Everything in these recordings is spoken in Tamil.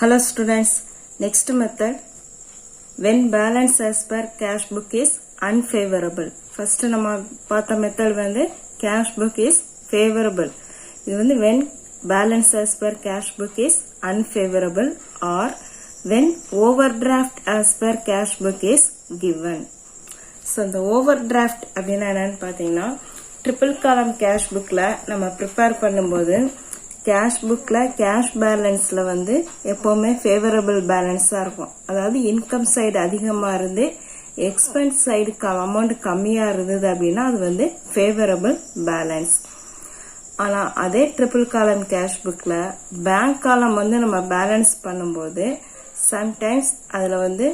Hello students, next method, when balance as per cash book is unfavorable. First நம்ம பார்த்த method வந்து cash book is favorable. இது வந்து when balance as per cash book is unfavorable or when overdraft as per cash book is given. So இந்த overdraft அப்படின்னா என்னன்னு பார்த்தீங்கன்னா ட்ரிபிள் காலம் கேஷ் புக்ல நம்ம ப்ரிப்பேர் பண்ணும்போது கேஷ் புக்ல கேஷ் பேலன்ஸ்ல வந்து எப்பவுமே ஃபேவரபிள் பேலன்ஸா இருக்கும். அதாவது இன்கம் சைடு அதிகமா இருந்து எக்ஸ்பென்ஸ் சைடு அமௌண்ட் கம்மியா இருந்தது அப்படின்னா அது வந்து ஃபேவரபிள் பேலன்ஸ். ஆனா அதே ட்ரிபிள் காலம் கேஷ் புக்ல பேங்க் காலம் வந்து நம்ம பேலன்ஸ் பண்ணும்போது சம்டைம்ஸ் அதுல வந்து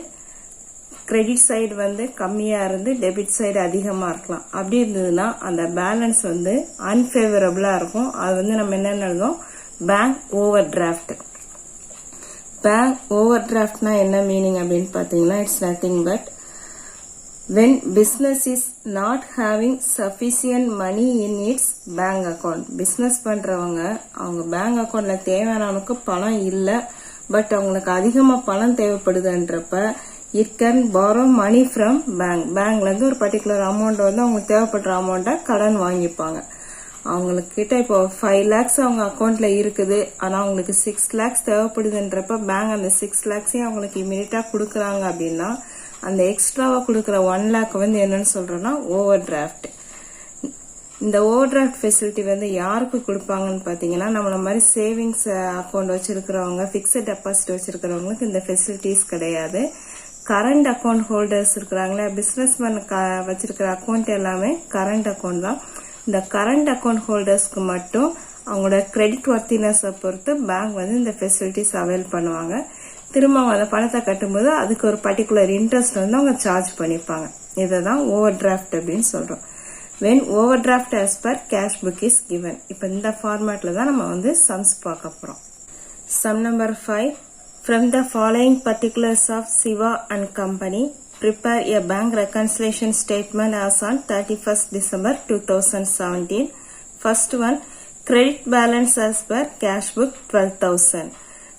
கிரெடிட் சைடு வந்து கம்மியா இருந்து டெபிட் சைடு அதிகமா இருக்கலாம். அப்படி இருந்ததுன்னா அந்த பேலன்ஸ் வந்து அன்ஃபேவரபிளா இருக்கும். அது வந்து நம்ம என்ன எழுதும், bank overdraft. Bank over டிராஃப்ட்னா என்ன மீனிங் அப்படின்னு பாத்தீங்கன்னா it's nothing but when business is not having sufficient money in its bank account. Business பண்றவங்க அவங்க பேங்க் அக்கௌண்ட்ல தேவையான அளவுக்கு பணம் இல்ல, பட் அவங்களுக்கு அதிகமா பணம் தேவைப்படுதுன்றப்ப it can borrow money from bank. பேங்க்ல இருந்து ஒரு பர்டிகுலர் அமௌண்ட் வந்து அவங்களுக்கு தேவைப்படுற அமௌண்ட்டை கடன் வாங்கிப்பாங்க. அவங்களுக்கு கிட்ட இப்போ 5 lakhs அவங்க அக்கௌண்ட்ல இருக்குது, ஆனா அவங்களுக்கு 6 lakhs தேவைப்படுதுன்றப்ப பேங்க் அந்த 6 lakhs-ஐயும் அவங்களுக்கு இமீடியட்டா கொடுக்கறாங்க அப்படின்னா அந்த எக்ஸ்ட்ராவா கொடுக்கற 1 lakh வந்து என்னன்னு சொல்றோம்னா ஓவர் டிராஃப்ட். இந்த ஓவர் டிராஃப்ட் ஃபெசிலிட்டி வந்து யாருக்கு கொடுப்பாங்கன்னு பாத்தீங்கன்னா நம்மள மாதிரி சேவிங்ஸ் அக்கௌண்ட் வச்சிருக்கிறவங்க, பிக்ஸட் டெபாசிட் வச்சிருக்கிறவங்களுக்கு இந்த ஃபெசிலிட்டிஸ் கிடையாது. கரண்ட் அக்கௌண்ட் ஹோல்டர்ஸ் இருக்கிறாங்களே, பிசினஸ் மேன் வச்சிருக்கிற அக்கௌண்ட் எல்லாமே கரண்ட் அக்கௌண்ட் தான். இந்த கரண்ட் அக்கௌண்ட் ஹோல்டர்ஸ்க்கு மட்டும் அவங்களோட கிரெடிட் வர்த்தினஸ் பொறுத்து பேங்க் வந்து இந்த ஃபெசிலிட்டிஸ் அவைல் பண்ணுவாங்க. திரும்ப அவங்க அந்த பணத்தை கட்டும்போது அதுக்கு ஒரு பர்டிகுலர் இன்ட்ரெஸ்ட் வந்து அவங்க சார்ஜ் பண்ணிப்பாங்க. இதைதான் ஓவர் டிராஃப்ட் அப்படின்னு சொல்றோம். when overdraft as per cash book is given. இப்ப இந்த ஃபார்மேட்ல தான் நம்ம வந்து சம்ஸ் பார்க்க போறோம். Sum number 5. From the following particulars of Siva and Company, prepare a bank reconciliation statement as on 31st December 2017. First one, credit balance as per cash book 12,000.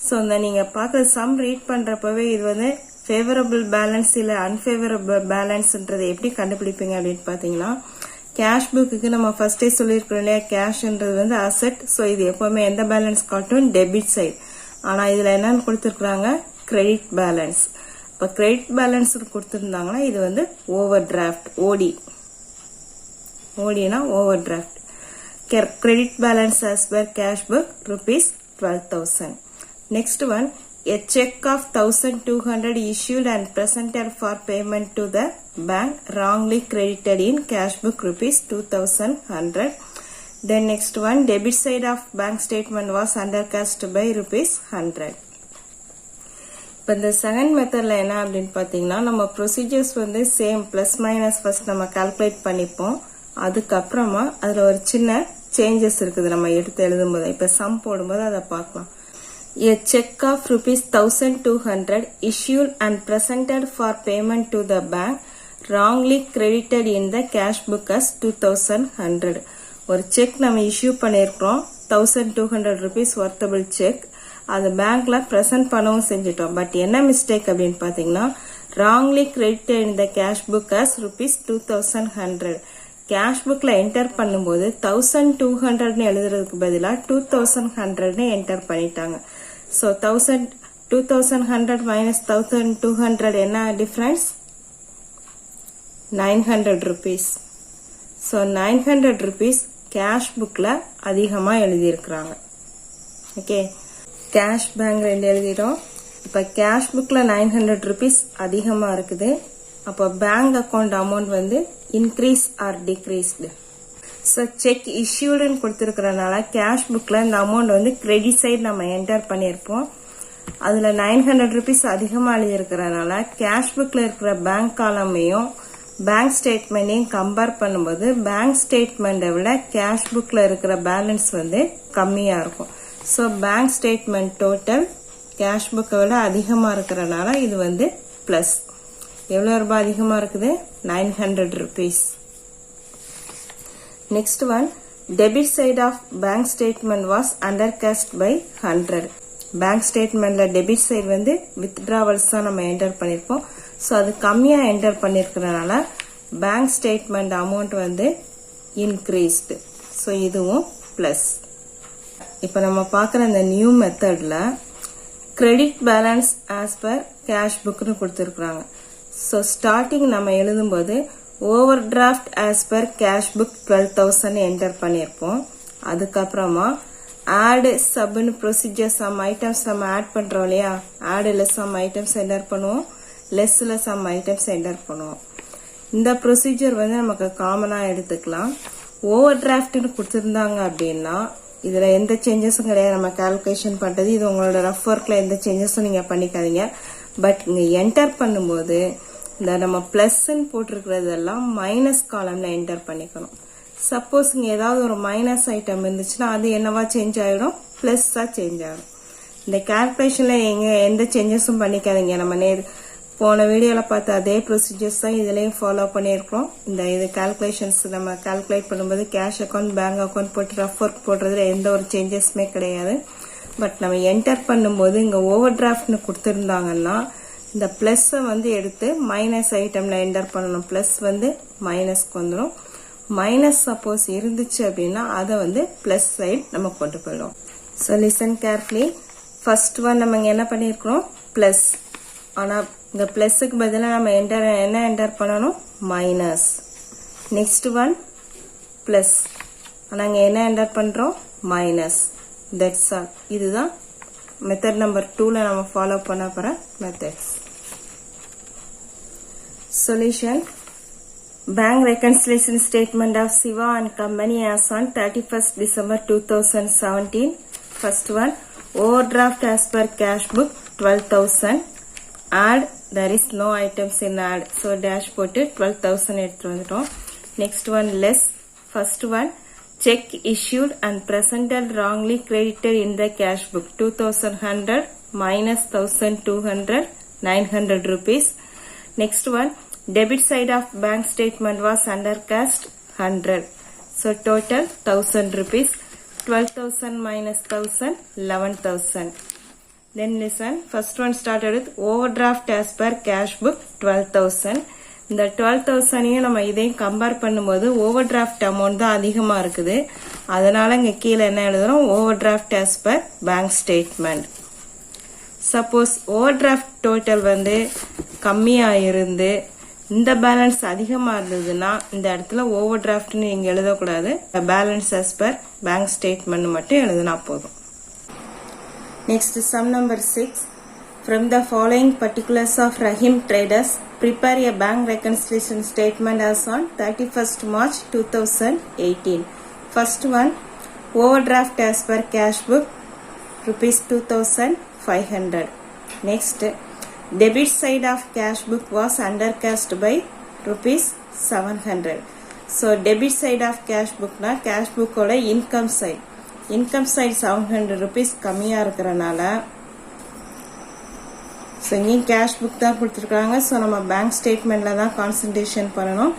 So, நீங்க பார்க்குற சம் ரீட் பண்றப்பவே இது வந்து ஃபேவரபிள் பேலன்ஸ் இல்ல அன்ஃபேவரபிள் பேலன்ஸ்ன்றதை எப்படி கண்டுபிடிப்பீங்க அப்படின்னு பாத்தீங்கன்னா கேஷ் புக்கு நம்ம ஃபர்ஸ்டே சொல்லியிருக்கிறோம் இல்லையா, கேஷ்ன்றது வந்து அசெட். ஸோ இது எப்பவுமே எந்த பேலன்ஸ் காட்டும், டெபிட் சைடு. ஆனா இதுல என்னன்னு கொடுத்திருக்காங்க, கிரெடிட் பேலன்ஸ். இப்ப கிரெடிட் பேலன்ஸ் கொடுத்திருந்தாங்கன்னா இது வந்து ஓவர் டிராஃப்ட், ஓடினா over draft. Credit balance as per cash book rupees 12,000. Next one, a check of 1,200 issued and presented for payment to the bank wrongly credited in cash book rupees 2,100. Then next one, debit side of bank statement was undercast by rupees 100. இப்ப இந்த செகண்ட் மெத்தட்ல என்ன அப்படின்னு பாத்தீங்கன்னா நம்ம ப்ரொசீஜர்ஸ் வந்து சேம், பிளஸ் மைனஸ் ஃபர்ஸ்ட் நம்ம கால்குலேட் பண்ணிப்போம். அதுக்கப்புறமா அதுல ஒரு சின்ன சேஞ்சஸ் இருக்குது நம்ம எடுத்து எழுதும்போது. இப்ப சம் போடும்போது அதை பார்க்கலாம். A check of rupees 1,200 issued and presented for payment to the bank wrongly credited in the cash book as 2,100. ஒரு செக் நம்ம இஷ்யூ பண்ணிருக்கோம், 1,200 rupees வர்த்தபிள் செக். அது பேங்க்ல பிரசன்ட் பண்ணவும் செஞ்சிட்டோம். பட் என்ன மிஸ்டேக் அப்படின்னு பாத்தீங்கன்னா wrongly credited in the cash book as rupees 2,100. Cash புக்ல என்டர் பண்ணும்போது 1,200 எழுதுறதுக்கு பதிலா 2,100 என்டர் பண்ணிட்டாங்க. சோ 2,100 மைனஸ் 1,200 என்ன difference, 900 rupees. So 900 rupees cash புக்ல அதிகமா எழுதியிருக்கிறாங்க. ஓகே, கேஷ் பேங்க் 2 எழுதிடும். இப்ப கேஷ் புக்ல 900 rupees அதிகமா இருக்குது. அப்ப பேங்க் அக்கௌண்ட் அமௌண்ட் வந்து increase or decreased. So cheque இஷ்யூடுன்னு கொடுத்துருக்கறனால கேஷ் புக்ல இந்த அமௌண்ட் வந்து கிரெடிட் சைடு நம்ம என்டர் பண்ணியிருப்போம். அதுல 900 rupees அதிகமா எழுதியிருக்கிறனால கேஷ் புக்ல இருக்கிற பேங்க் காலமையும் பேங்க் ஸ்டேட்மெண்ட்டையும் கம்பேர் பண்ணும்போது பேங்க் ஸ்டேட்மெண்ட்டை விட கேஷ் புக்ல இருக்கிற பேலன்ஸ் வந்து கம்மியா இருக்கும். So bank statement total cash புக்கை விட அதிகமா இருக்கிறனால இது வந்து பிளஸ். எவ்வளவு ரூபாய் அதிகமா இருக்குது, 900 rupees. Next one, debit side of bank statement was undercast by 100. Bank ஸ்டேட்மெண்ட்ல டெபிட் சைடு வந்து வித்ட்ராவல்ஸ் தான் நம்ம என்டர் பண்ணிருப்போம். ஸோ அது கம்மியா என்டர் பண்ணிருக்கிறதுனால பேங்க் ஸ்டேட்மெண்ட் அமௌண்ட் வந்து இன்க்ரீஸ்டு. ஸோ இதுவும் பிளஸ். இப்போ நம்ம பார்க்குற இந்த நியூ மெத்தட்ல credit balance as per cash புக்னு கொடுத்துருக்குறாங்க. ஸோ ஸ்டார்டிங் நம்ம எழுதும்போது overdraft as per cash book 12,000 enter பண்ணியிருப்போம். அதுக்கப்புறமா ஆட் சப்னு ப்ரொசீஜர் சம் ஐட்டம்ஸ் நம்ம ஆட் பண்றோம் இல்லையா, ஆட்ல சம் ஐட்டம்ஸ் என்டர் பண்ணுவோம், லெஸ்ல சம் ஐட்டம்ஸ் என்டர் பண்ணுவோம். இந்த ப்ரொசீஜர் வந்து நமக்கு காமனா எடுத்துக்கலாம். ஓவர் டிராஃப்ட்னு கொடுத்துருந்தாங்க அப்படின்னா இதுல எந்த சேஞ்சஸும் கிடையாது. நம்ம கால்குலேஷன் பண்றது இது உங்களோட ரஃப் ஒர்க்ல எந்த சேஞ்சஸும் நீங்க பண்ணிக்காதீங்க. பட் இங்க என்டர் பண்ணும்போது இந்த நம்ம பிளஸ்ன்னு போட்டிருக்கிறதெல்லாம் மைனஸ் காலம்ல என்டர் பண்ணிக்கணும். சப்போஸ் இங்க ஏதாவது ஒரு மைனஸ் ஐட்டம் இருந்துச்சுன்னா அது என்னவா சேஞ்ச் ஆயிடும், பிளஸ்ஸா சேஞ்ச் ஆகும். இந்த கால்குலேஷன்ல எந்த சேஞ்சஸும் பண்ணிக்காதீங்க. நம்ம போன வீடியோல பார்த்த அதே ப்ரொசீஜர்ஸ் தான் இதுலயும் ஃபாலோ பண்ணியிருக்கோம். இது கால்குலேஷன்ஸ் நம்ம கால்குலேட் பண்ணும்போது கேஷ் அக்கௌண்ட் பேங்க் அக்கௌண்ட் போட்டு ரஃப் ஒர்க் போடுறதுல எந்த ஒரு சேஞ்சஸுமே கிடையாது. பட் நம்ம என்டர் பண்ணும்போது இங்க ஓவர் டிராஃப்ட்னு கொடுத்திருந்தாங்கன்னா இந்த பிளஸ் வந்து எடுத்து மைனஸ் ஐட்டம்ல என்டர் பண்ணணும். பிளஸ் வந்து மைனஸ்க்கு வந்துடும். மைனஸ் சப்போஸ் இருந்துச்சு அப்படின்னா அதை வந்து பிளஸ் சைடு நம்ம கொண்டு போயிடும். So listen carefully. First one நம்ம இங்க என்ன பண்ணிருக்கிறோம், பிளஸ். ஆனா இந்த பிளஸ்க்கு பதிலா நம்ம என்ன என்டர் பண்ணணும், மைனஸ். நெக்ஸ்ட் ஒன் பிளஸ், ஆனா இங்க என்ன என்டர் பண்றோம், மைனஸ். That's all. இதுதான் மெத்தட் நம்பர் 2ல நம்ம ஃபாலோ பண்ண போற methods. Solution. Bank reconciliation statement of Siva and Company as on 31st December 2017. First one, overdraft as per cash book 12,000. Add, there is no items in add, so dash போட்டு 12,000 எடுத்து வந்துட்டோம். Next one, less. First one, check issued and presented wrongly credited in the cash book 2,100 minus 1,200 900 rupees. Next one, debit side of bank statement was undercast 100, so total 1,000 rupees. 12,000 minus 1,000 11,000. Then listen, first one started with overdraft as per cash book 12,000. இந்த 12,000 நம்ம இதையும் கம்பேர் பண்ணும்போது ஓவர் டிராஃப்ட் அமௌண்ட் தான் அதிகமா இருக்குது. அதனால இங்க கீழே என்ன எழுதுறோம், over draft as per bank statement. Suppose over draft total வந்து கம்மியா இருந்து இந்த பேலன்ஸ் அதிகமா இருந்ததுன்னா இந்த இடத்துல ஓவர் டிராஃப்ட்னு நீங்க எழுதக்கூடாது, balance as per bank statement மட்டும் எழுதினா போதும். Next sum number 6. From the following particulars of Rahim Traders, prepare a bank reconciliation statement as on 31st March 2018. First one, overdraft as per cash book rupees 2,500. Next, debit side of cash book was undercast by rupees 700. So debit side of cash book na cash book oda income side 700 rupees கம்மியா இருக்கறனால so இங்க கேஷ் புக் தான் கொடுத்திருக்காங்க. so நம்ம பேங்க் ஸ்டேட்மெண்ட்ல தான் கான்சன்ட்ரேஷன் பண்ணனும்.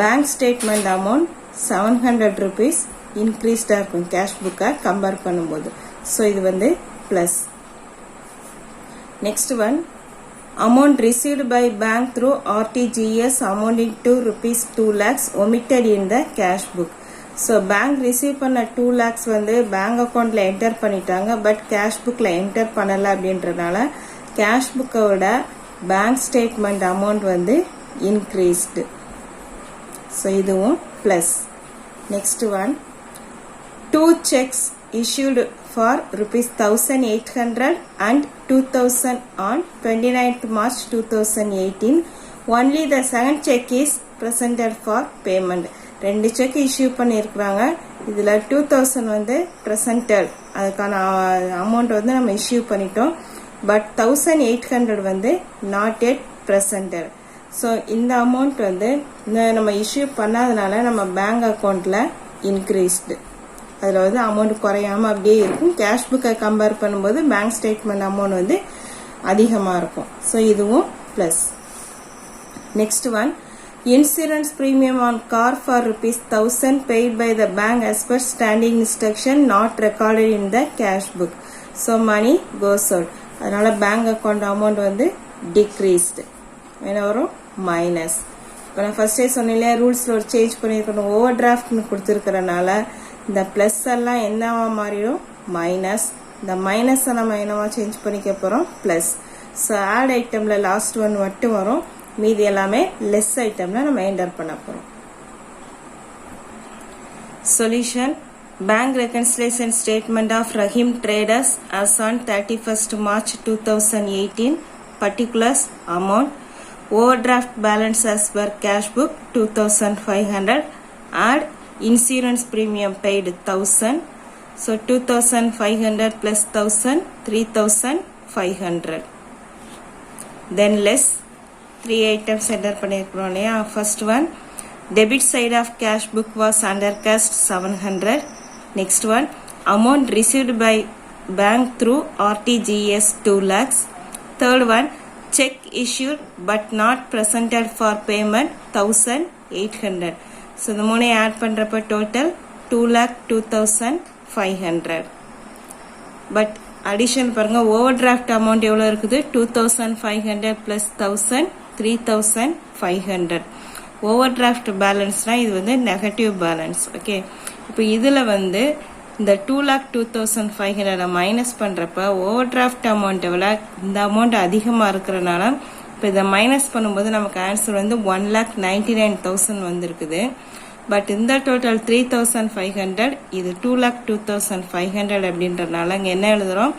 பேங்க் ஸ்டேட்மெண்ட் அமௌண்ட் 700 rupees இன்கிரீஸ்டா இருக்கும் கேஷ் புக்கை கம்பேர் பண்ணும்போது. so இது வந்து plus. Next one, amount received by bank through RTGS amounting to rupees 2 lakhs omitted in the cash book. So bank receive பண்ண 2 lakhs வந்து bank accountல enter பண்ணிட்டாங்க, but cash bookல enter பண்ணல அப்படின்றனால cash bookோட bank statement amount வந்து increased. So இதுவும் plus. Next one, 2 checks issued for rupees 1,800 and 2,000 on 29th March 2018. Only the second check is presented for payment. ரெண்டு செக் இஷ்யூ பண்ணியிருக்கிறாங்க. இதுல 2,000 வந்து presented, அதுக்கான அமௌண்ட் வந்து நம்ம இஷ்யூ பண்ணிட்டோம். பட் 1,800 வந்து not yet presented. ஸோ இந்த அமௌண்ட் வந்து நம்ம இஷ்யூ பண்ணாதனால நம்ம பேங்க் அக்கௌண்ட்ல இன்க்ரீஸ்டு. அதுல வந்து அமௌண்ட் குறையாம அப்படியே இருக்கும். கேஷ் புக்கை கம்பேர் பண்ணும்போது பேங்க் ஸ்டேட்மெண்ட் அமௌண்ட் வந்து அதிகமா இருக்கும். ஸோ இதுவும் plus. Next one, insurance premium on car for rupees 1,000 paid by the bank as per standing instruction not recorded in the cash book. so money goes out. அதனால bank account amount வந்து decreased. என்ன வரும் minus. இப்போ நான் ஃபர்ஸ்டே சொன்னேன்ல ரூல்ஸ்ல ஒரு சேஞ்ச் பண்ணியிருக்கணும். ஓவர் டிராஃப்ட்னு கொடுத்துருக்கறனால இந்த பிளஸ் எல்லாம் என்னவா மாறிடும் மைனஸ். இந்த மைனஸை நம்ம என்னவா சேஞ்ச் பண்ணிக்க போறோம் பிளஸ். ஸோ ஆட் ஐட்டம்ல லாஸ்ட் ஒன் மட்டும் வரும், மீதி எல்லாமே லெஸ் ஐட்டம்ல நம்ம என்டர் பண்ண போறோம். Solution Bank reconciliation statement of Rahim Traders as on 31st March 2018. Particulars amount. Overdraft balance as per cash book 2500. Add insurance premium paid 1000. So 2500 plus 1000 3500. Then less 3 items enter பண்ணிருக்கோம் இல்லையா. First one, debit side of cash book was under cash 700. Next one, amount received by bank through RTGS 2 lakhs. Third one, check issued but not presented for payment 1800. So the money add பண்றப்ப total 2,02,500. But addition பாருங்க overdraft amount எவ்வளவு இருக்குது 2500 plus 1000 3500. Overdraft balanceனா இது வந்து negative balance. Okay. இப்போ இதுல வந்து இந்த 2,02,500 மைனஸ் பண்றப்ப ஓவர் டிராஃப்ட் அமௌண்ட் விட இந்த அமௌண்ட் அதிகமா இருக்கிறனால இப்போ இதை மைனஸ் பண்ணும்போது நமக்கு ஆன்சர் வந்து 1,99,000 வந்திருக்குது. பட் இந்த டோட்டல் 3,500, இது 2,02,500 அப்படின்றனால இங்க என்ன எழுதுறோம்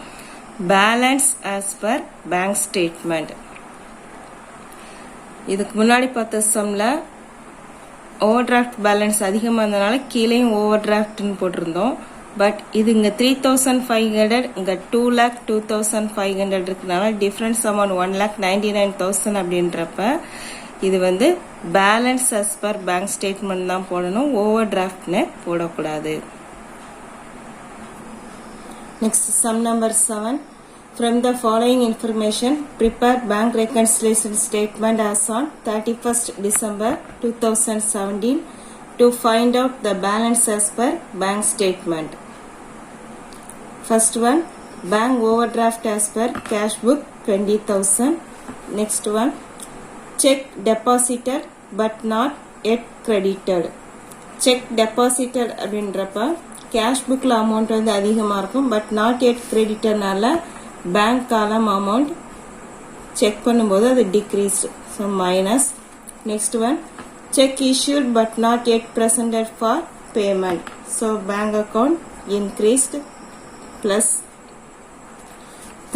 balance as per bank statement. இதுக்கு முன்னாடி பார்த்த சம்ல ஓவர் டிராஃப்ட் பேலன்ஸ் அதிகமாக இருந்தனால கீழேயும் ஓவர் டிராஃப்ட்னு போட்டிருந்தோம். பட் இது இங்கே 3,500, இங்கே 2,02,500 இருக்கிறதுனால டிஃபரன்ஸ் அமௌண்ட் 1,99,000 அப்படின்றப்ப இது வந்து balance as per bank statement தான் போடணும், ஓவர் டிராஃப்ட்னு போடக்கூடாது. Next sum number 7. From the following information, prepare bank reconciliation statement as on 31st December 2017 to find out the balance as per bank statement. First one, bank overdraft as per cash book 20,000. Next one, check deposited but not yet credited. Check deposited அப்படின்றப்ப cash bookல amount வந்து அதிகமா இருக்கும், but not yet credited-னால பேங்க் காலம் அமௌண்ட் செக் பண்ணும்போது அது decreased, so minus. Next one, cheque issued but not yet presented for payment, so bank account increased plus.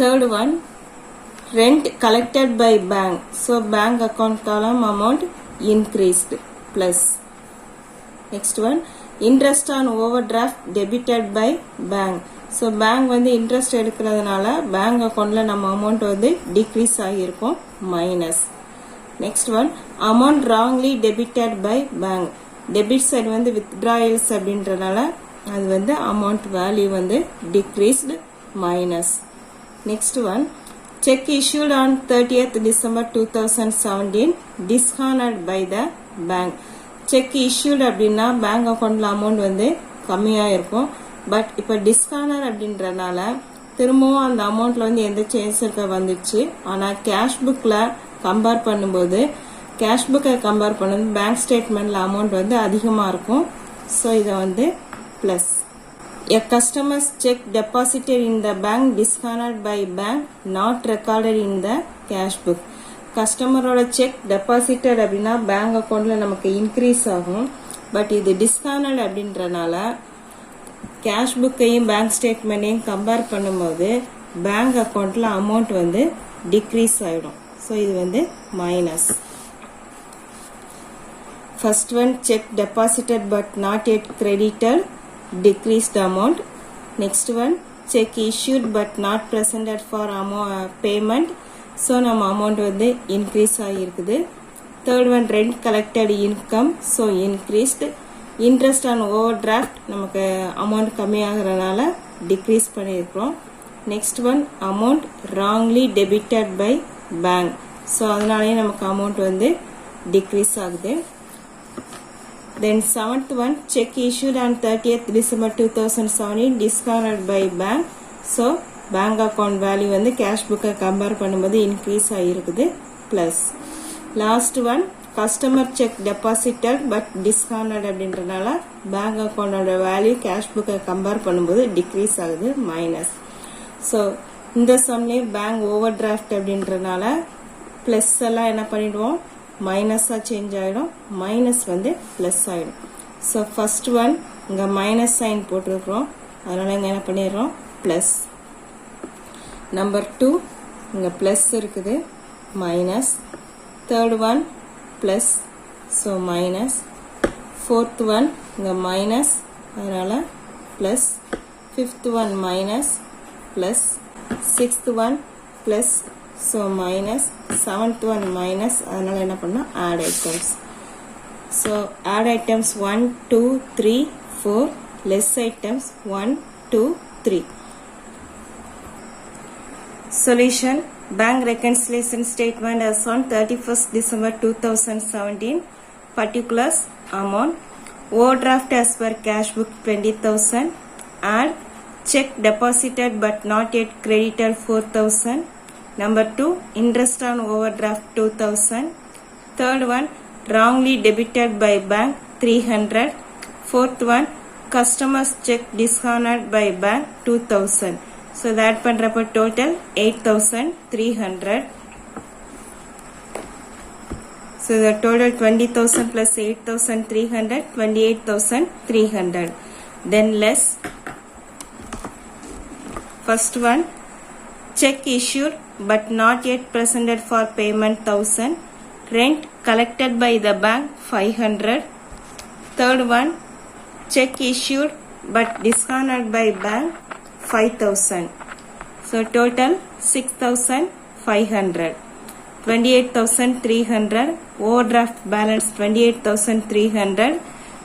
Third one, rent collected by bank, so bank account column amount increased plus. Next one, interest on overdraft debited by bank, so bank வந்து இன்ட்ரெஸ்ட் எடுக்கிறதுனால பேங்க் அக்கௌண்ட்ல நம்ம அமௌண்ட் வந்து டிக்ரீஸ் ஆகியிருக்கும் minus. Next one, amount wrongly debited by bank, debit side வந்து வித்ட்ராயல்ஸ் அப்படின்றனால அது வந்து அமௌண்ட் வேல்யூ வந்து decreased minus. Next one, cheque issued on 30th December 2017 dishonoured by the bank. Cheque issued அப்படின்னா பேங்க் அக்கௌண்ட்ல அமௌண்ட் வந்து கம்மியா இருக்கும், பட் இப்போ டிஸ்கானர் அப்படின்றனால திரும்பவும் அந்த அமௌண்ட்ல வந்து எந்த சேஞ்ச் இருக்க வந்துச்சு. ஆனால் கேஷ் புக்ல கம்பேர் பண்ணும்போது கேஷ் புக்கை கம்பேர் பண்ணும்போது பேங்க் ஸ்டேட்மெண்ட்ல அமௌண்ட் வந்து அதிகமாக இருக்கும், ஸோ இதை வந்து plus. A customer's check deposited in the bank dishonored by bank not recorded in the cash book. கஸ்டமரோட செக் டெபாசிட்டட் அப்படின்னா பேங்க் அக்கௌண்ட்ல நமக்கு இன்க்ரீஸ் ஆகும், பட் இது டிஸ்ஹானர்ட் அப்படின்றனால கேஷ் புக்கையும் பேங்க் ஸ்டேட்மெண்ட்டையும் கம்பேர் பண்ணும்போது பேங்க் அக்கௌண்ட்ல அமௌண்ட் வந்து டிக்ரீஸ் ஆயிடும், ஸோ இது வந்து minus. First one, cheque deposited but not yet credited, decreased amount. Next one, check issued but not presented for payment, so நம்ம அமௌண்ட் வந்து இன்க்ரீஸ் ஆகியிருக்குது. Third one, rent collected income, so increased. Interest on overdraft நமக்கு அமௌண்ட் கம்மியாகிறதுனால டிக்ரீஸ் பண்ணியிருக்கிறோம். Next one, amount wrongly debited by bank, so அதனாலேயே நமக்கு அமௌண்ட் வந்து டிக்ரீஸ் ஆகுது. Then seventh one, check issued on 30th December 2017 dishonored by bank, so bank account value வந்து கேஷ் புக்கை கம்பேர் பண்ணும்போது இன்க்ரீஸ் ஆகிருக்குது plus. Last one customer check deposited but discounted அப்படின்றனால பேங்க் அக்கௌண்டோட வேல்யூ கேஷ் புக்கை கம்பேர் பண்ணும்போது டிக்ரீஸ் ஆகுது மைனஸ். ஸோ இந்த சம்லேயே பேங்க் ஓவர் டிராஃப்ட் அப்படின்றனால ப்ளஸ் எல்லாம் என்ன பண்ணிடுவோம் மைனஸாக சேஞ்ச் ஆகிடும், மைனஸ் வந்து ப்ளஸ் ஆகிடும். ஸோ ஃபர்ஸ்ட் ஒன் இங்கே மைனஸ் சைன் போட்டிருக்கிறோம், அதனால் இங்கே என்ன பண்ணிடுறோம் ப்ளஸ். நம்பர் 2 இங்கே ப்ளஸ் இருக்குது minus. Third one plus, so minus. Fourth one இங்கே மைனஸ், அதனால் plus. Fifth one minus plus. Sixth one plus, so minus. Seventh one minus, அதனால் என்ன பண்ணோம் add items. So add items 1, 2, 3, 4, less items 1, 2, 3. Solution. Bank reconciliation statement as on 31st December 2017. Particulars amount. Overdraft as per cash book 20,000. Add check deposited but not yet credited 4,000. Number 2 interest on overdraft 2,000. Third one wrongly debited by bank 300. Fourth one customers check dishonored by bank 2000. So that பண்றப்ப total 8,300. So the total 20,000 plus 8,300 28,300. Then less. First one check issued but not yet presented for payment 1,000. Rent collected by the bank 500. Third one check issued but dishonored by bank 5,000. So total 6,500. 28,300. Overdraft balance 28,300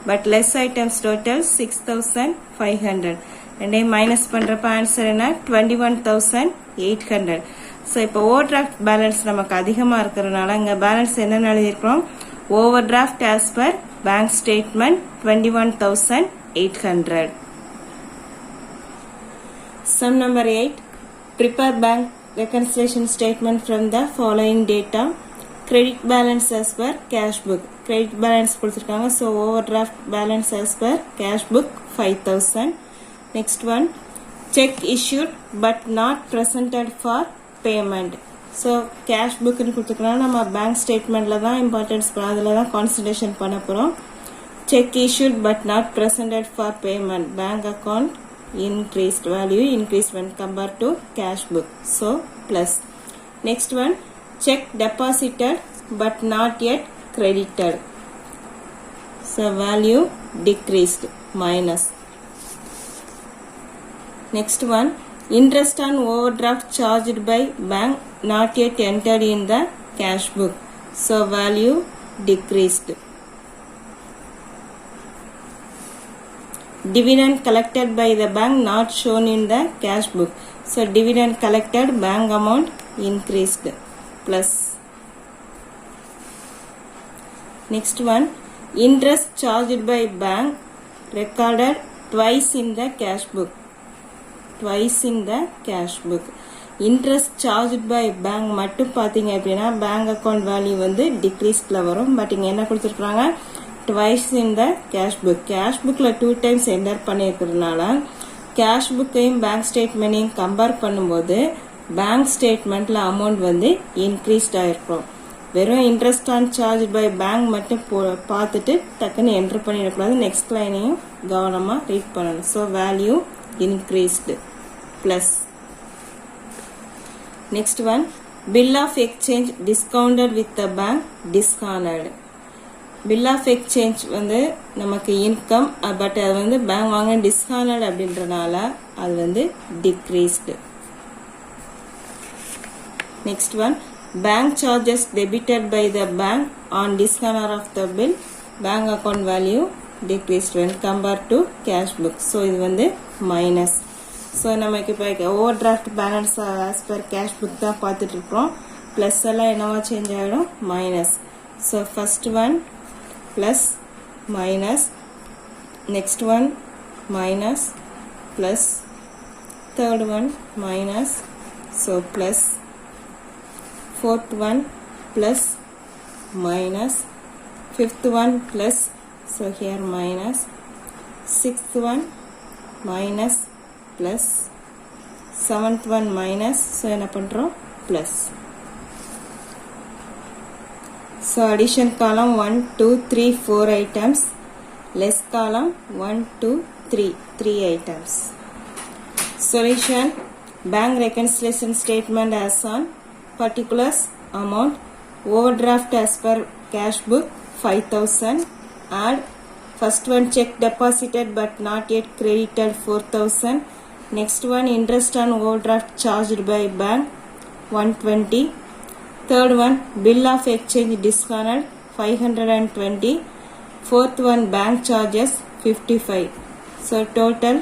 but less items total 6,500. and minus பண்றப்ப ஆன்சர் என்ன 21,800. ஸோ இப்போ ஓவர் டிராஃப்ட் பேலன்ஸ் நமக்கு அதிகமாக இருக்கிறதுனால இங்கே பேலன்ஸ் என்னென்னு எழுதியிருக்கிறோம் overdraft as per bank statement 21,800. Sum number 8. Prepare bank reconciliation statement from the following data. Credit balance as per cash book. Credit balance கொடுத்திருக்காங்க. So overdraft balance as per cash book 5,000. Next one. Check issued but not presented for payment. So cash book னு கொடுத்திருக்கனால நம்ம bank statementல தான் importance அதுல தான் concentration பண்ண போறோம். Check issued but not presented for payment. Bank account increased value increased when compared to cash book. So plus. Next one. Check deposited but not yet credited. So value decreased minus. Next one. Interest on overdraft charged by bank not yet entered in the cash book. So value decreased. Dividend collected by the bank not shown in the cash book. So dividend collected bank amount increased plus. Next one. Interest charged by bank recorded twice in the cash book. Twice in the cash book. Interest charged by bank மட்டும் பாத்தீங்க அப்படின்னா bank account value வந்து decreasedல வரும். பட் இங்க என்ன கொடுத்திருக்காங்க twice in the cash book. Cash bookல 2 times enter பண்ணிருக்கிறதுனால cash bookையும் bank statementையும் கம்பேர் பண்ணும்போது bank statementல amount வந்து increased ஆயிருக்கும். வெறும் interest on charged by bank மட்டும் பார்த்துட்டு டக்குன்னு enter பண்ணிடக்கூடாது. நெக்ஸ்ட் லைனையும் கவனமா ரீட் பண்ணணும். So value increased plus. Next one. Bill of exchange discounted with the bank dishonored. Bill of exchange வந்து நமக்கு இன்கம் பட் அது வந்து பேங்க் வாங்க டிஸ்ஹானர்ட் அப்படின்றனால அது வந்து decreased. Next one. Bank charges debited by the bank on dishonor of the bill. Bank account value decreased when compared to cash book. So இது வந்து minus. So நமக்கு இப்போ overdraft balance as per cash book தான் பார்த்துட்டு இருக்கோம். Plus எல்லாம் என்னவா சேஞ்ச் ஆகிடும் minus. So first one plus minus. Next one minus plus. third one minus, so plus, fourth one plus, minus, fifth one plus, so here minus, sixth one minus, plus, seventh one minus, so என்ன பண்றோம் plus. So addition column 1, 2, 3, 4 items, less column 1, 2, 3 items. Solution, bank reconciliation statement as on particulars amount, overdraft as per cash book 5,000, add first one check deposited but not yet credited 4,000, next one interest on overdraft charged by bank 120, third one bill of exchange discounted 520, fourth one bank charges 55, so total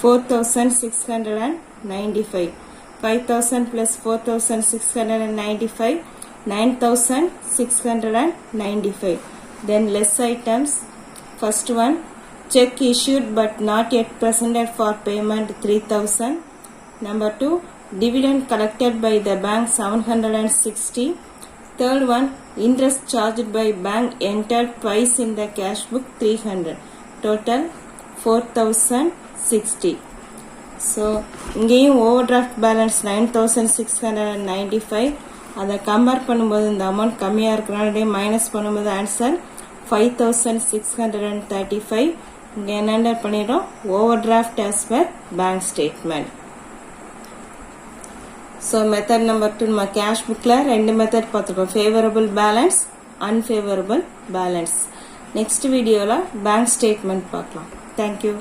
4,695, 5,000 plus 4,695, 9,695. Then less items, first one check issued but not yet presented for payment 3,000, number 2 dividend collected by the bank 760, third one interest charged by bank entered twice in the cash book 300, total 4,060. So இங்கேயும் overdraft balance 9,695, அதை கம்பேர் பண்ணும்போது இந்த அமௌண்ட் கம்மியாக இருக்கிறனால மைனஸ் பண்ணும்போது ஆன்சர் 5,635. இங்கே என்ன பண்ணிடும் overdraft as per bank statement. So method number 2 நம்ம cash bookல ரெண்டு மெத்தட் பார்த்துருக்கோம், favorable balance, unfavorable balance. Next videoல bank statement பார்க்கலாம். Thank you.